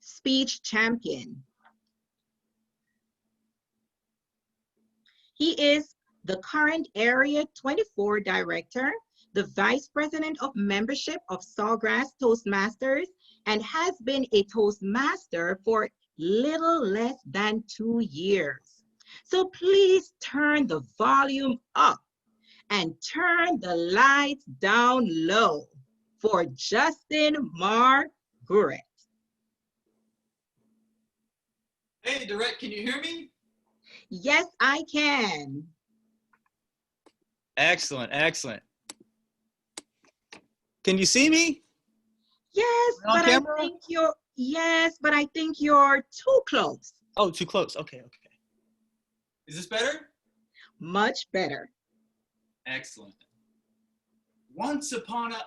speech champion. He is the current Area 24 Director, the Vice President of Membership of Sawgrass Toastmasters, and has been a Toastmaster for little less than 2 years. So please turn the volume up and turn the lights down low for Justin Marguriet. Hey, Direct, can you hear me? Yes, I can. Excellent, excellent. Can you see me? Yes, but I think you're too close. Oh, too close. Okay, okay. Is this better? Much better. Excellent. Once upon a...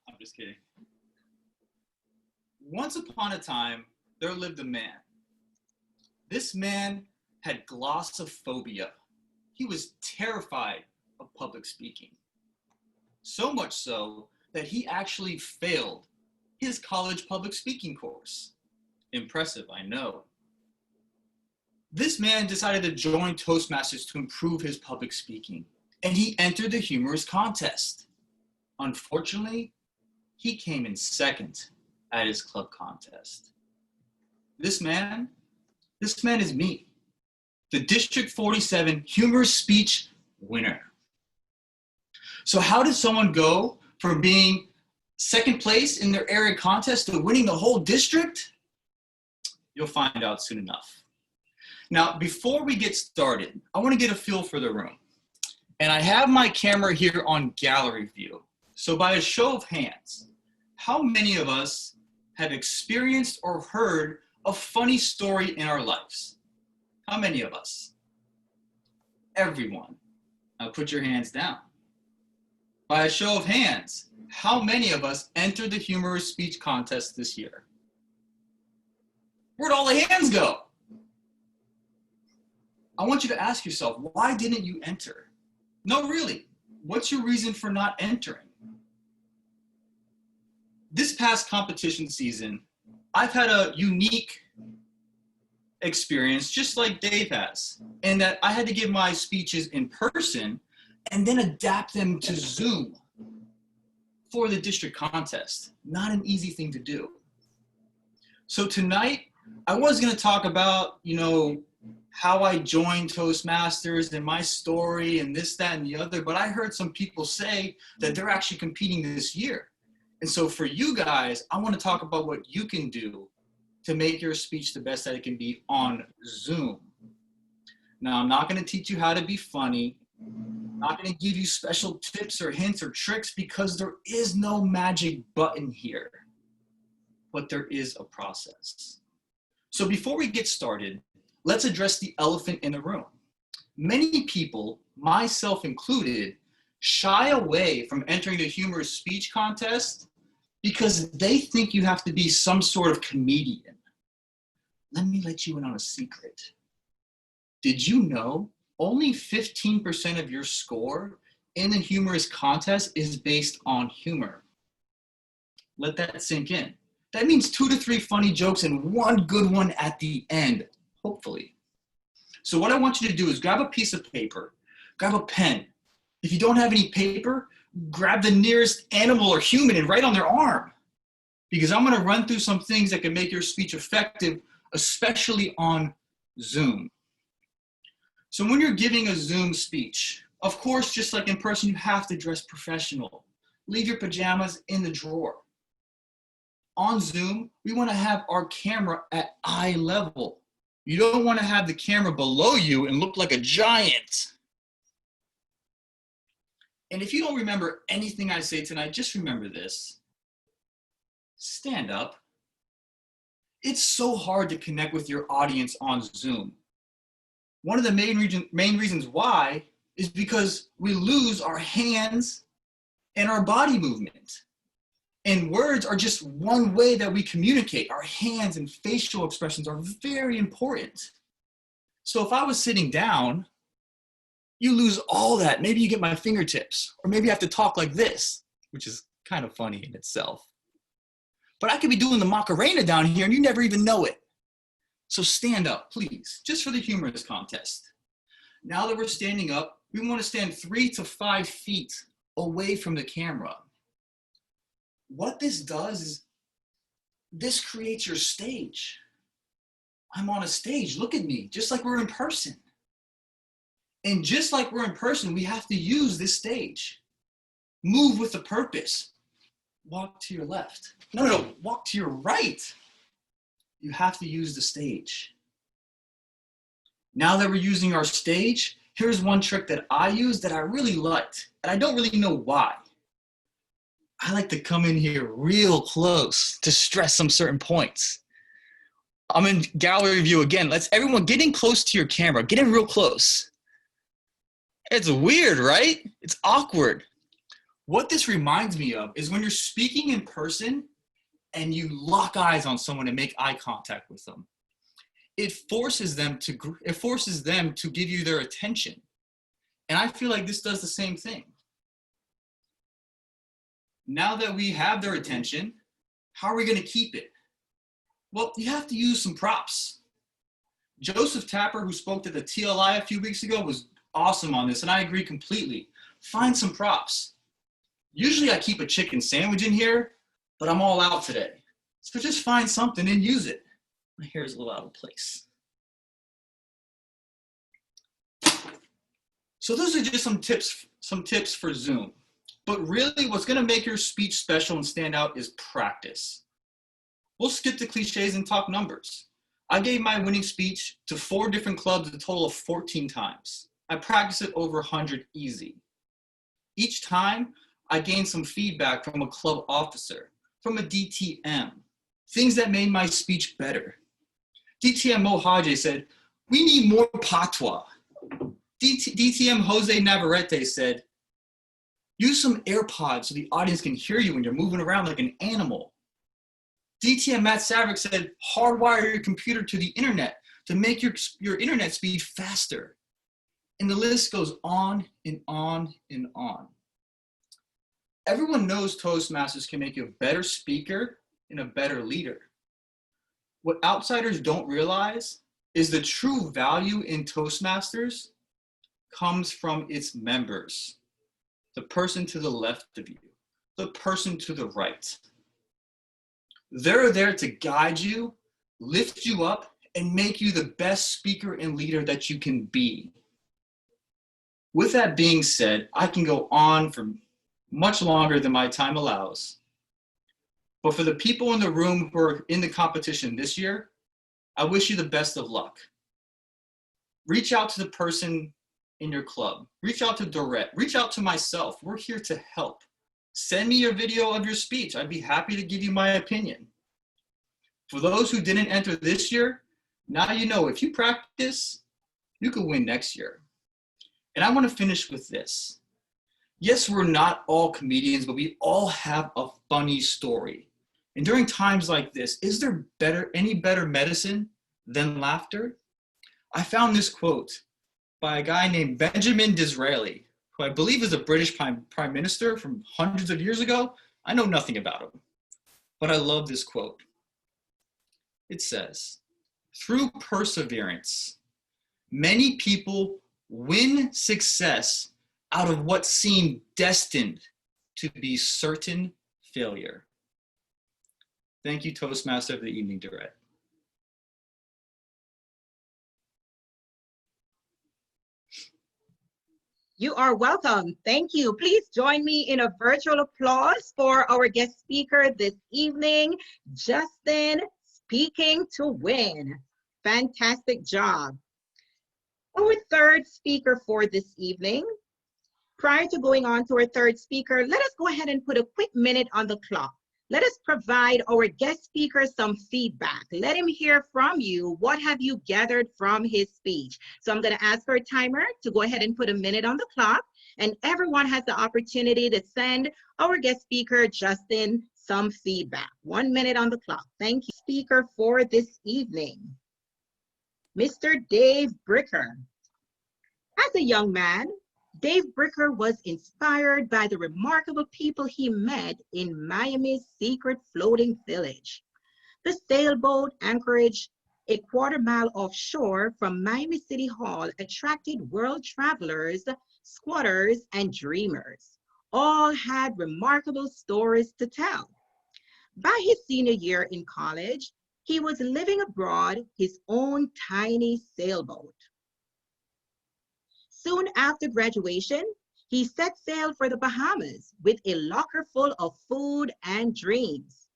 I'm just kidding. Once upon a time, there lived a man. This man had glossophobia. He was terrified of public speaking. So much so that he actually failed his college public speaking course. Impressive, I know. This man decided to join Toastmasters to improve his public speaking, and he entered the Humorous contest. Unfortunately, he came in second at his club contest. This man is me, the District 47 Humorous Speech winner. So how did someone go from being second place in their area contest to winning the whole district? You'll find out soon enough. Now, before we get started, I want to get a feel for the room. And I have my camera here on gallery view. So by a show of hands, how many of us have experienced or heard a funny story in our lives? How many of us? Everyone. Now put your hands down. By a show of hands, how many of us entered the Humorous Speech Contest this year? Where'd all the hands go? I want you to ask yourself, why didn't you enter? No, really, what's your reason for not entering? This past competition season, I've had a unique experience, just like Dave has, in that I had to give my speeches in person and then adapt them to Zoom for the district contest. Not an easy thing to do. So tonight, I was going to talk about, how I joined Toastmasters and my story and this, that, and the other, but I heard some people say that they're actually competing this year. And so for you guys, I want to talk about what you can do to make your speech the best that it can be on Zoom. Now, I'm not going to teach you how to be funny. I'm not going to give you special tips or hints or tricks because there is no magic button here, but there is a process. So before we get started, let's address the elephant in the room. Many people, myself included, shy away from entering the Humorous Speech Contest because they think you have to be some sort of comedian. Let me let you in on a secret. Did you know only 15% of your score in the Humorous contest is based on humor? Let that sink in. That means 2 to 3 funny jokes and 1 good one at the end, hopefully. So what I want you to do is grab a piece of paper, grab a pen. If you don't have any paper, grab the nearest animal or human and write on their arm. Because I'm going to run through some things that can make your speech effective, especially on Zoom. So when you're giving a Zoom speech, of course, just like in person, you have to dress professional. Leave your pajamas in the drawer. On Zoom, we want to have our camera at eye level. You don't want to have the camera below you and look like a giant. And if you don't remember anything I say tonight, just remember this. Stand up. It's so hard to connect with your audience on Zoom. One of the main reasons why is because we lose our hands and our body movement. And words are just one way that we communicate. Our hands and facial expressions are very important. So if I was sitting down, you lose all that. Maybe you get my fingertips, or maybe you have to talk like this. which is kind of funny in itself. But I could be doing the Macarena down here and you never even know it. So stand up, please, just for the humorous contest. Now that we're standing up, we want to stand 3 to 5 feet away from the camera. What this does is this creates your stage. I'm on a stage, look at me, just like we're in person. And just like we're in person, we have to use this stage. Move with a purpose. Walk to your left. No, walk to your right. You have to use the stage. Now that we're using our stage, here's one trick that I use that I really liked, and I don't really know why. I like to come in here real close to stress some certain points. I'm in gallery view again. Let's everyone get in close to your camera. Get in real close. It's weird, right? It's awkward. What this reminds me of is when you're speaking in person and you lock eyes on someone and make eye contact with them. It forces them to give you their attention. And I feel like this does the same thing. Now that we have their attention, how are we going to keep it? Well, you have to use some props. Joseph Tapper, who spoke at the TLI a few weeks ago, was awesome on this, and I agree completely. Find some props. Usually I keep a chicken sandwich in here, but I'm all out today. So just find something and use it. My hair is a little out of place. So those are just some tips for Zoom. But really what's gonna make your speech special and stand out is practice. We'll skip the cliches and talk numbers. I gave my winning speech to 4 different clubs a total of 14 times. I practiced it over 100 easy. Each time, I gained some feedback from a club officer, from a DTM, things that made my speech better. DTM Mohaje said, "We need more patois." DTM Jose Navarrete said, "Use some AirPods so the audience can hear you when you're moving around like an animal." DTM Matt Saverick said, "Hardwire your computer to the internet to make your internet speed faster." And the list goes on and on and on. Everyone knows Toastmasters can make you a better speaker and a better leader. What outsiders don't realize is the true value in Toastmasters comes from its members. The person to the left of you, the person to the right. They're there to guide you, lift you up, and make you the best speaker and leader that you can be. With that being said, I can go on for much longer than my time allows. But for the people in the room who are in the competition this year, I wish you the best of luck. Reach out to the person in your club. Reach out to Dorette. Reach out to myself. We're here to help. Send me your video of your speech. I'd be happy to give you my opinion. For those who didn't enter this year, now you know if you practice, you could win next year. And I want to finish with this. Yes, we're not all comedians, but we all have a funny story. And during times like this, is there any better medicine than laughter? I found this quote by a guy named Benjamin Disraeli, who I believe is a British prime minister from hundreds of years ago. I know nothing about him, but I love this quote. It says, "Through perseverance, many people win success out of what seemed destined to be certain failure." Thank you, Toastmaster of the Evening, Dorette. You are welcome. Thank you. Please join me in a virtual applause for our guest speaker this evening, Justin, Speaking to Win. Fantastic job. Our third speaker for this evening. Prior to going on to our third speaker, let us go ahead and put a quick minute on the clock. Let us provide our guest speaker some feedback. Let him hear from you. What have you gathered from his speech? So I'm going to ask for a timer to go ahead and put a minute on the clock, and everyone has the opportunity to send our guest speaker, Justin, some feedback. 1 minute on the clock. Thank you. Speaker for this evening, Mr. Dave Bricker. As a young man, Dave Bricker was inspired by the remarkable people he met in Miami's secret floating village. The sailboat anchorage a quarter-mile offshore from Miami City Hall attracted world travelers, squatters, and dreamers. All had remarkable stories to tell. By his senior year in college, he was living abroad his own tiny sailboat. Soon after graduation, he set sail for the Bahamas with a locker full of food and dreams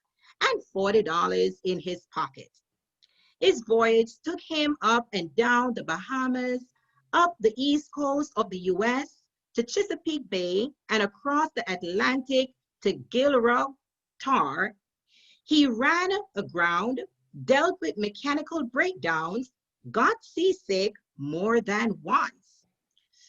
and $40 in his pocket. His voyage took him up and down the Bahamas, up the east coast of the US to Chesapeake Bay and across the Atlantic to Gibraltar. He ran aground, dealt with mechanical breakdowns, got seasick more than once,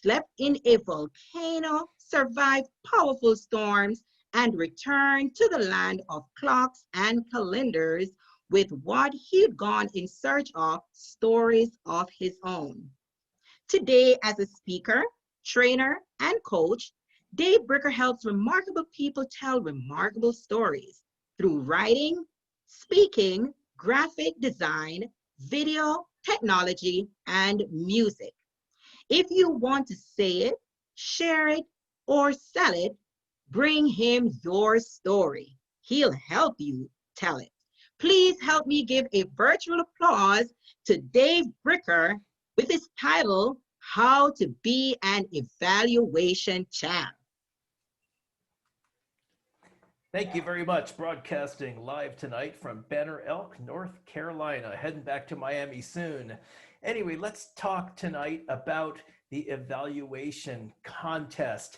slept in a volcano, survived powerful storms, and returned to the land of clocks and calendars with what he'd gone in search of, stories of his own. Today, as a speaker, trainer, and coach, Dave Bricker helps remarkable people tell remarkable stories through writing, speaking, graphic design, video, technology, and music. If you want to say it, share it, or sell it, bring him your story. He'll help you tell it. Please help me give a virtual applause to Dave Bricker with his title, How to Be an Evaluation Champ. Thank you very much. Broadcasting live tonight from Banner Elk, North Carolina. Heading back to Miami soon. Anyway, let's talk tonight about the evaluation contest.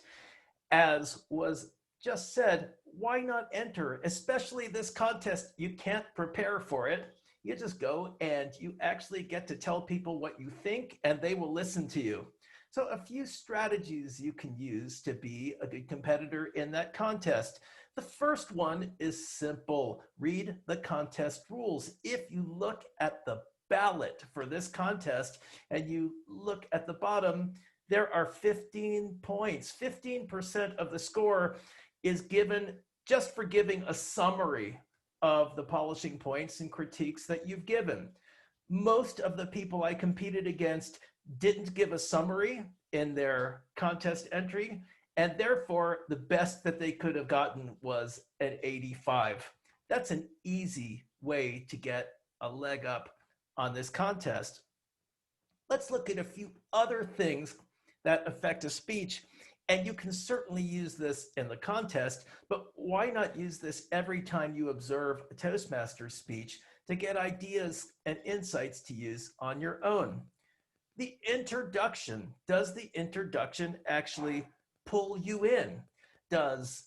As was just said, why not enter? Especially this contest, you can't prepare for it. You just go and you actually get to tell people what you think and they will listen to you. So a few strategies you can use to be a good competitor in that contest. The first one is simple. Read the contest rules. If you look at the ballot for this contest and you look at the bottom, there are 15 points. 15% of the score is given just for giving a summary of the polishing points and critiques that you've given. Most of the people I competed against didn't give a summary in their contest entry, and therefore the best that they could have gotten was an 85. That's an easy way to get a leg up on this contest. Let's look at a few other things that affect a speech, and you can certainly use this in the contest, but why not use this every time you observe a Toastmasters speech to get ideas and insights to use on your own? The introduction. Does the introduction actually pull you in? Does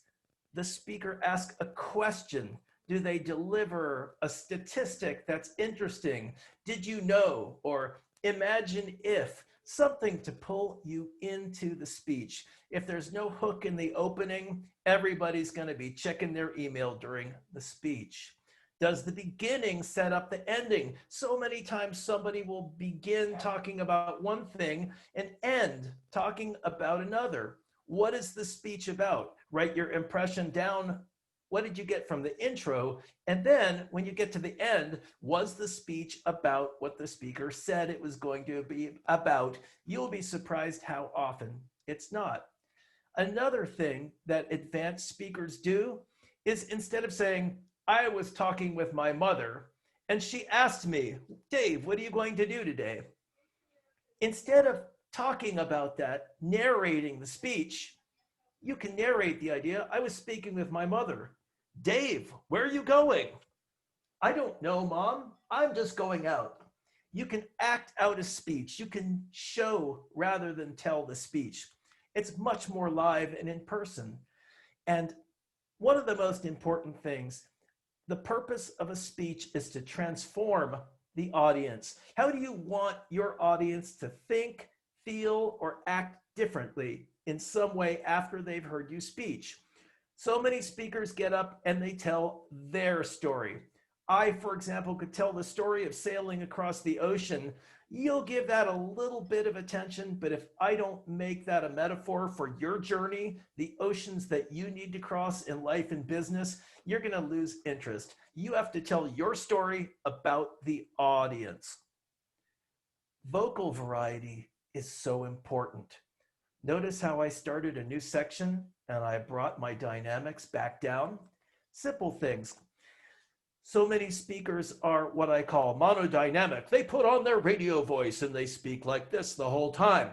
the speaker ask a question? Do they deliver a statistic that's interesting? Did you know? Or imagine if? Something to pull you into the speech. If there's no hook in the opening, everybody's going to be checking their email during the speech. Does the beginning set up the ending? So many times somebody will begin talking about one thing and end talking about another. What is the speech about? Write your impression down. What did you get from the intro? And then when you get to the end, was the speech about what the speaker said it was going to be about? You'll be surprised how often it's not. Another thing that advanced speakers do is, instead of saying, I was talking with my mother and she asked me, Dave, what are you going to do today? Instead of talking about that, narrating the speech, you can narrate the idea. I was speaking with my mother. Dave, where are you going? I don't know, Mom. I'm just going out. You can act out a speech. You can show rather than tell the speech. It's much more live and in person. And one of the most important things, the purpose of a speech is to transform the audience. How do you want your audience to think, feel, or act differently in some way after they've heard you speak? So many speakers get up and they tell their story. I, for example, could tell the story of sailing across the ocean. You'll give that a little bit of attention, but if I don't make that a metaphor for your journey, the oceans that you need to cross in life and business, you're going to lose interest. You have to tell your story about the audience. Vocal variety is so important. Notice how I started a new section and I brought my dynamics back down? Simple things. So many speakers are what I call monodynamic. They put on their radio voice and they speak like this the whole time.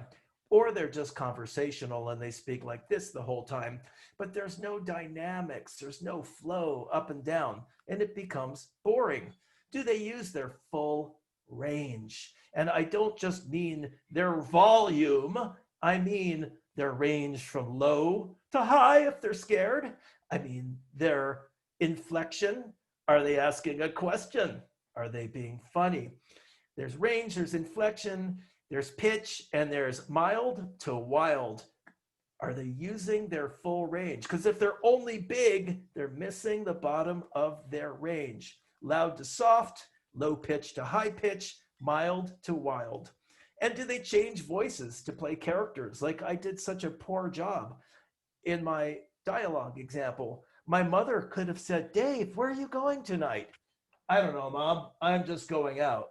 Or they're just conversational and they speak like this the whole time. But there's no dynamics, there's no flow up and down, and it becomes boring. Do they use their full range? And I don't just mean their volume, I mean their range from low to high if they're scared. I mean their inflection. Are they asking a question? Are they being funny? There's range, there's inflection, there's pitch, and there's mild to wild. Are they using their full range? Because if they're only big, they're missing the bottom of their range. Loud to soft, low pitch to high pitch, mild to wild. And do they change voices to play characters? Like I did such a poor job in my dialogue example. My mother could have said, Dave, where are you going tonight? I don't know, Mom. I'm just going out.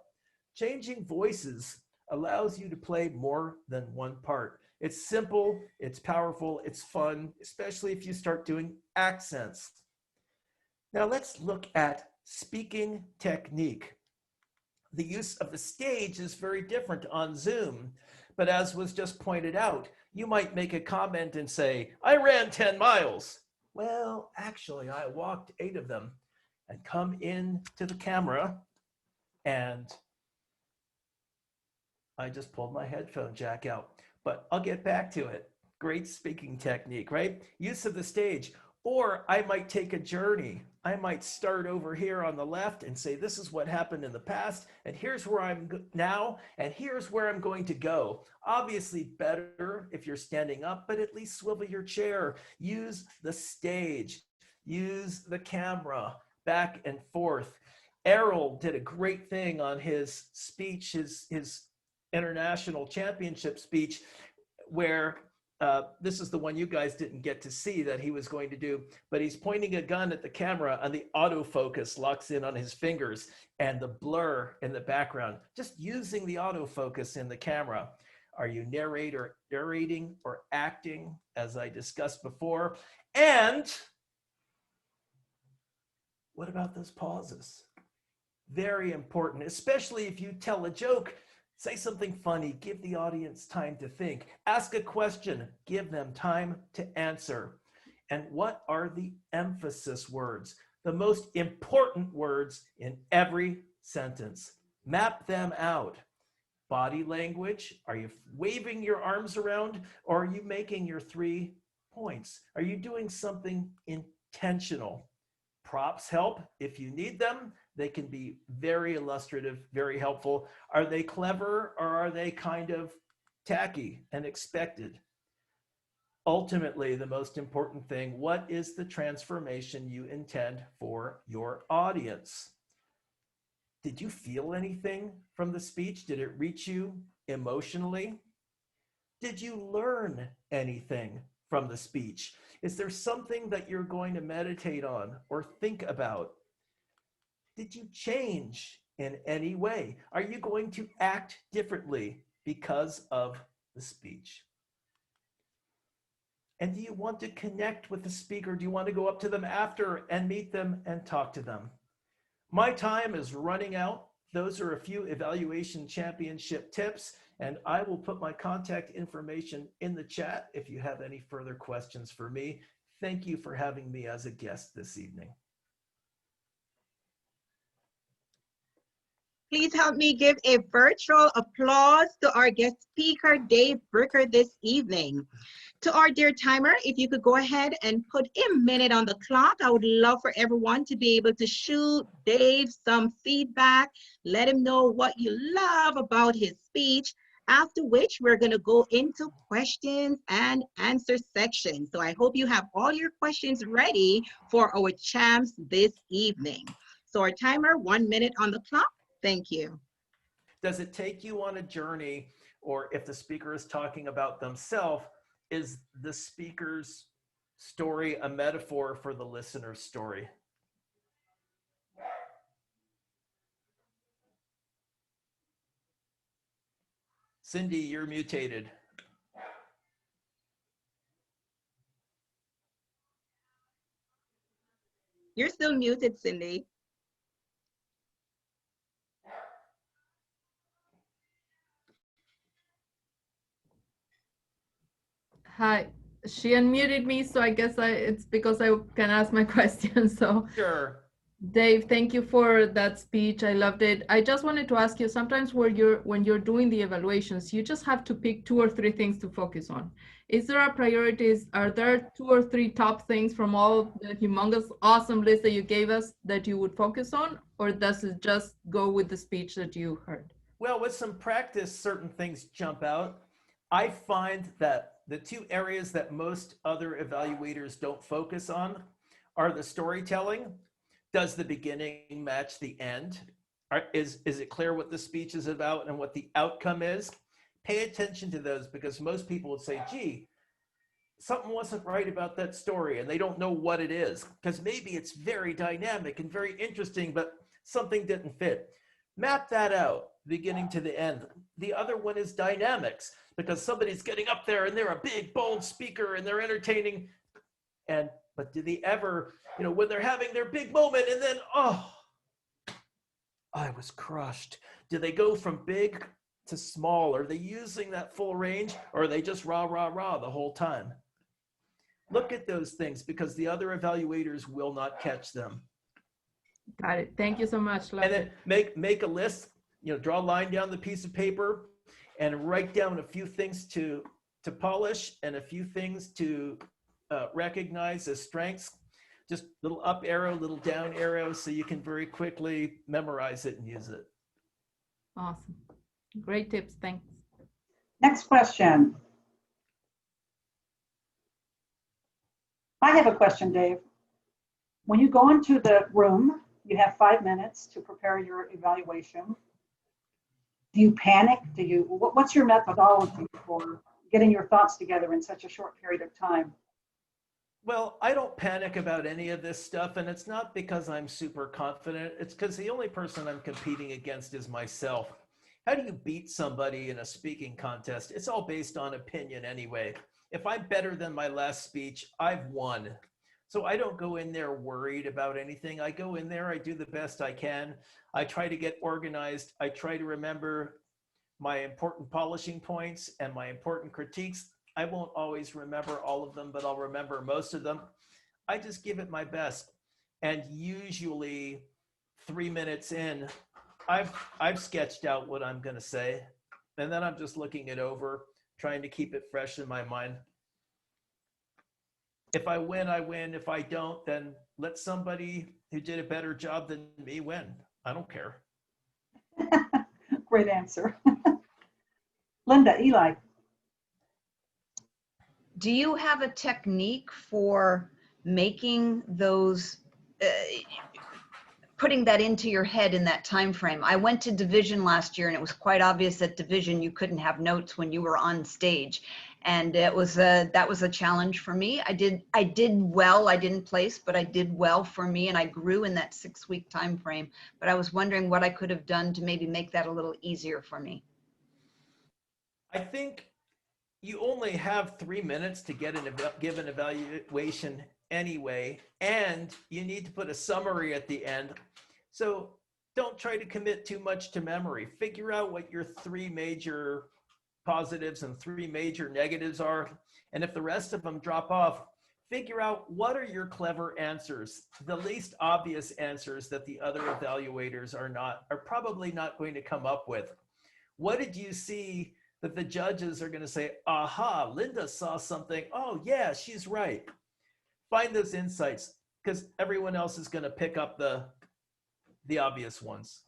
Changing voices allows you to play more than one part. It's simple, it's powerful, it's fun, especially if you start doing accents. Now let's look at speaking technique. The use of the stage is very different on Zoom, but as was just pointed out, you might make a comment and say, I ran 10 miles. Well, actually, I walked 8 of them, and come in to the camera, and I just pulled my headphone jack out, but I'll get back to it. Great speaking technique, right? Use of the stage. Or I might take a journey. I might start over here on the left and say, this is what happened in the past, and here's where I'm now, and here's where I'm going to go. Obviously better if you're standing up, but at least swivel your chair. Use the stage. Use the camera back and forth. Errol did a great thing on his speech, his international championship speech, where this is the one you guys didn't get to see that he was going to do, but he's pointing a gun at the camera and the autofocus locks in on his fingers and the blur in the background, just using the autofocus in the camera. Are you narrating or acting, as I discussed before? And what about those pauses? Very important, especially if you tell a joke. Say something funny, give the audience time to think. Ask a question, give them time to answer. And what are the emphasis words? The most important words in every sentence. Map them out. Body language, are you waving your arms around or are you making your 3 points? Are you doing something intentional? Props help if you need them. They can be very illustrative, very helpful. Are they clever or are they kind of tacky and expected? Ultimately, the most important thing, what is the transformation you intend for your audience? Did you feel anything from the speech? Did it reach you emotionally? Did you learn anything from the speech? Is there something that you're going to meditate on or think about? Did you change in any way? Are you going to act differently because of the speech? And do you want to connect with the speaker? Do you want to go up to them after and meet them and talk to them? My time is running out. Those are a few evaluation championship tips, and I will put my contact information in the chat if you have any further questions for me. Thank you for having me as a guest this evening. Please help me give a virtual applause to our guest speaker, Dave Bricker, this evening. To our dear timer, if you could go ahead and put a minute on the clock, I would love for everyone to be able to shoot Dave some feedback, let him know what you love about his speech, after which we're going to go into questions and answer section. So I hope you have all your questions ready for our champs this evening. So our timer, 1 minute on the clock. Thank you. Does it take you on a journey, or if the speaker is talking about themselves, is the speaker's story a metaphor for the listener's story? Cindy, you're mutated. You're still muted, Cindy. Hi, she unmuted me, so I guess it's because I can ask my question. So Sure. Dave, thank you for that speech. I loved it. I just wanted to ask you, sometimes when you're doing the evaluations, you just have to pick 2 or 3 things to focus on. Is there a priorities? Are there 2 or 3 top things from all the humongous, awesome list that you gave us that you would focus on? Or does it just go with the speech that you heard? Well, with some practice, certain things jump out. I find that the 2 areas that most other evaluators don't focus on are the storytelling. Does the beginning match the end? Is it clear what the speech is about and what the outcome is? Pay attention to those, because most people would say, gee, something wasn't right about that story, and they don't know what it is, because maybe it's very dynamic and very interesting, but something didn't fit. Map that out, beginning to the end. The other one is dynamics, because somebody's getting up there and they're a big, bold speaker and they're entertaining. But do they ever, when they're having their big moment and then, oh, I was crushed. Do they go from big to small? Are they using that full range, or are they just rah, rah, rah the whole time? Look at those things, because the other evaluators will not catch them. Got it. Thank you so much. And then make a list, draw a line down the piece of paper and write down a few things to polish and a few things to recognize as strengths. Just little up arrow, little down arrow, so you can very quickly memorize it and use it. Awesome. Great tips. Thanks. Next question. I have a question, Dave. When you go into the room, you have 5 minutes to prepare your evaluation. Do you panic? What's your methodology for getting your thoughts together in such a short period of time? Well, I don't panic about any of this stuff, and it's not because I'm super confident. It's because the only person I'm competing against is myself. How do you beat somebody in a speaking contest? It's all based on opinion anyway. If I'm better than my last speech, I've won. So I don't go in there worried about anything. I go in there, I do the best I can. I try to get organized. I try to remember my important polishing points and my important critiques. I won't always remember all of them, but I'll remember most of them. I just give it my best. And usually 3 minutes in, I've sketched out what I'm going to say. And then I'm just looking it over, trying to keep it fresh in my mind. If I win, I win. If I don't, then let somebody who did a better job than me win. I don't care. Great answer. Linda, Eli. Do you have a technique for making those, putting that into your head in that time frame? I went to division last year, and it was quite obvious at division you couldn't have notes when you were on stage, and that was a challenge for me. I did well. I didn't place, but I did well for me, and I grew in that 6-week time frame. But I was wondering what I could have done to maybe make that a little easier for me. I think you only have 3 minutes to give an evaluation anyway, and you need to put a summary at the end. So don't try to commit too much to memory. Figure out what your 3 major positives and 3 major negatives are. And if the rest of them drop off, figure out what are your clever answers, the least obvious answers that the other evaluators are probably not going to come up with. What did you see that the judges are going to say, aha, Linda saw something. Oh yeah, she's right. Find those insights, because everyone else is going to pick up the obvious ones.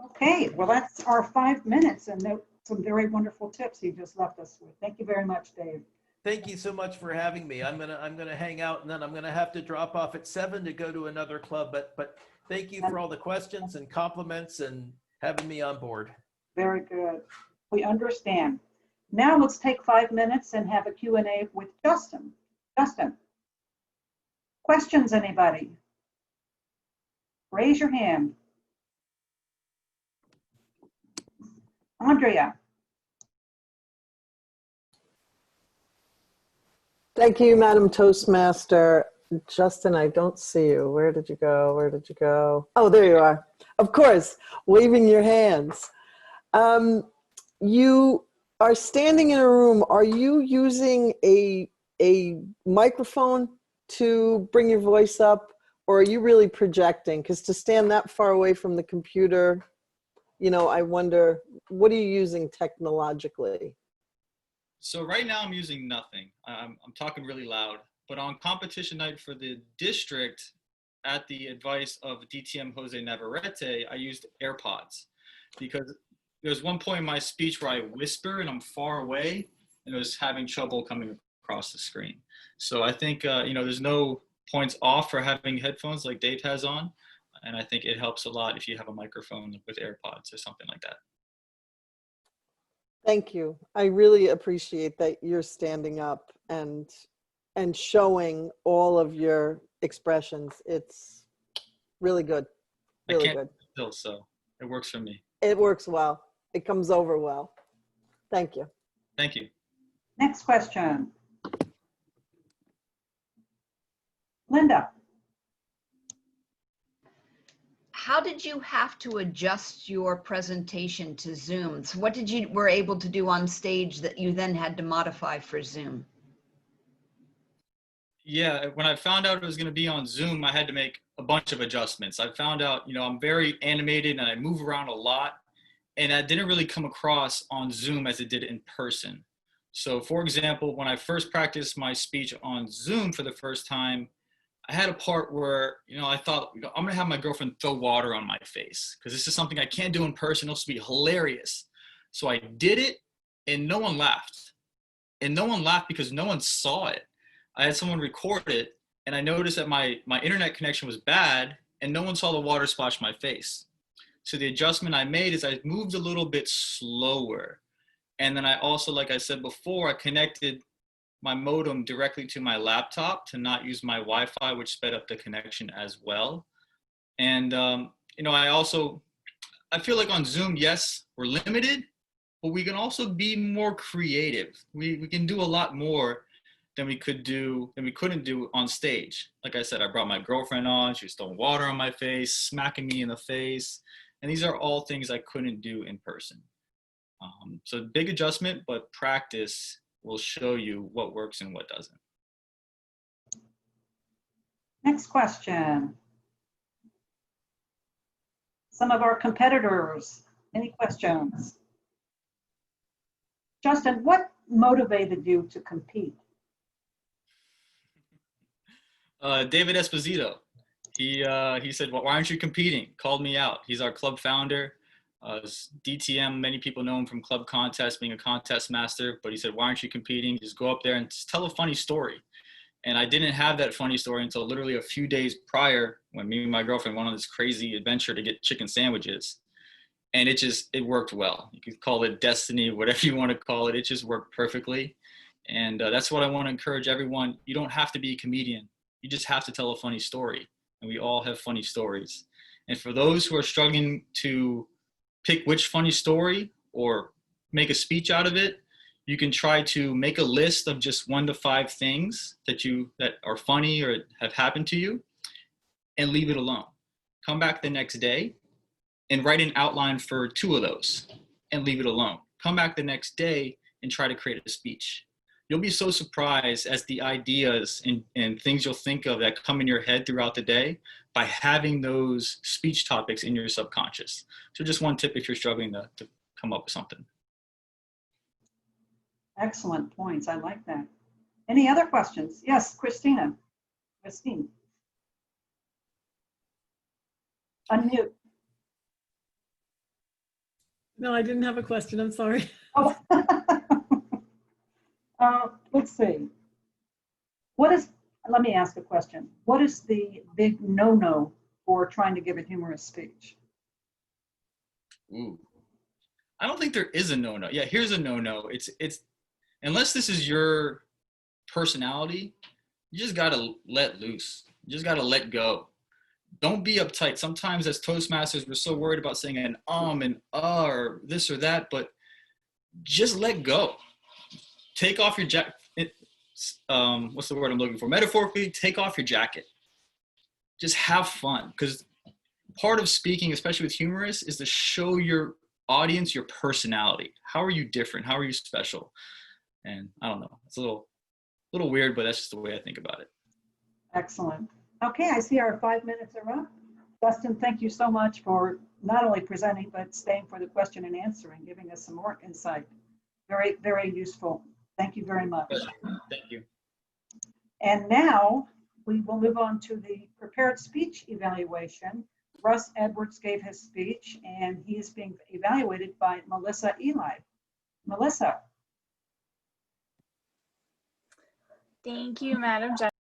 Okay, well, that's our 5 minutes, and some very wonderful tips you just left us with. Thank you very much, Dave. Thank you so much for having me. I'm gonna hang out, and then I'm gonna have to drop off at 7 to go to another club. But thank you for all the questions and compliments and having me on board. Very good. We understand. Now let's take 5 minutes and have a Q&A with Justin. Justin, questions, anybody? Raise your hand. Andrea. Thank you, Madam Toastmaster. Justin, I don't see you. Where did you go? Where did you go? Oh, there you are. Of course, waving your hands. You are standing in a room. Are you using a microphone to bring your voice up, or are you really projecting? Because to stand that far away from the computer, you know, I wonder, what are you using technologically? So right now I'm using nothing. I'm talking really loud, but on competition night for the district, at the advice of DTM Jose Navarrete, I used AirPods because there's one point in my speech where I whisper and I'm far away and I was having trouble coming across the screen. So I think, you know, there's no points off for having headphones like Dave has on. And I think it helps a lot if you have a microphone with AirPods or something like that. Thank you. I really appreciate that you're standing up and showing all of your expressions. It's really good. Really good. Still, so it works for me. It works well. It comes over well. Thank you. Thank you. Next question. Linda. How did you have to adjust your presentation to Zoom? So what did you were able to do on stage that you then had to modify for Zoom? Yeah, when I found out it was going to be on Zoom, I had to make a bunch of adjustments. I found out, you know, I'm very animated and I move around a lot, and that didn't really come across on Zoom as it did in person. So for example, when I first practiced my speech on Zoom for the first time, I had a part where, you know, I thought, you know, I'm going to have my girlfriend throw water on my face because this is something I can't do in person. It'll be hilarious. So I did it and no one laughed. And no one laughed because no one saw it. I had someone record it and I noticed that my internet connection was bad and no one saw the water splash my face. So the adjustment I made is I moved a little bit slower. And then I also, like I said before, I connected my modem directly to my laptop to not use my Wi-Fi, which sped up the connection as well. And, you know, I feel like on Zoom, yes, we're limited, but we can also be more creative. We can do a lot more than we couldn't do on stage. Like I said, I brought my girlfriend on, she was throwing water on my face, smacking me in the face. And these are all things I couldn't do in person. So big adjustment, but practice will show you what works and what doesn't. Next question. Some of our competitors, any questions? Justin, what motivated you to compete? David Esposito. He said, well, why aren't you competing? Called me out. He's our club founder. DTM, many people know him from club contests, being a contest master, but he said, why aren't you competing? Just go up there and just tell a funny story. And I didn't have that funny story until literally a few days prior when me and my girlfriend went on this crazy adventure to get chicken sandwiches. And it worked well. You could call it destiny, whatever you want to call it. It just worked perfectly. And that's what I want to encourage everyone. You don't have to be a comedian. You just have to tell a funny story. And we all have funny stories. And for those who are struggling to pick which funny story or make a speech out of it, you can try to make a list of just 1 to 5 things that are funny or have happened to you and leave it alone. Come back the next day and write an outline for 2 of those and leave it alone. Come back the next day and try to create a speech. You'll be so surprised as the ideas and things you'll think of that come in your head throughout the day by having those speech topics in your subconscious. So just one tip if you're struggling to come up with something. Excellent points. I like that. Any other questions? Yes, Christine. Unmute. No, I didn't have a question. I'm sorry. Oh. let's see. Let me ask a question. What is the big no-no for trying to give a humorous speech? Ooh. I don't think there is a no-no. Yeah, here's a no-no. It's unless this is your personality, you just gotta let loose. You just gotta let go. Don't be uptight. Sometimes as Toastmasters, we're so worried about saying an and or this or that, but just let go. Take off your jacket. What's the word I'm looking for? Metaphorically, take off your jacket. Just have fun, because part of speaking, especially with humorous, is to show your audience your personality. How are you different? How are you special? And I don't know. It's a little weird, but that's just the way I think about it. Excellent. Okay, I see our 5 minutes are up. Justin, thank you so much for not only presenting, but staying for the question and answering, giving us some more insight. Very, very useful. Thank you very much. Thank you. And now we will move on to the prepared speech evaluation. Russ Edwards gave his speech, and he is being evaluated by Melissa Eli. Melissa. Thank you, Madam Judge.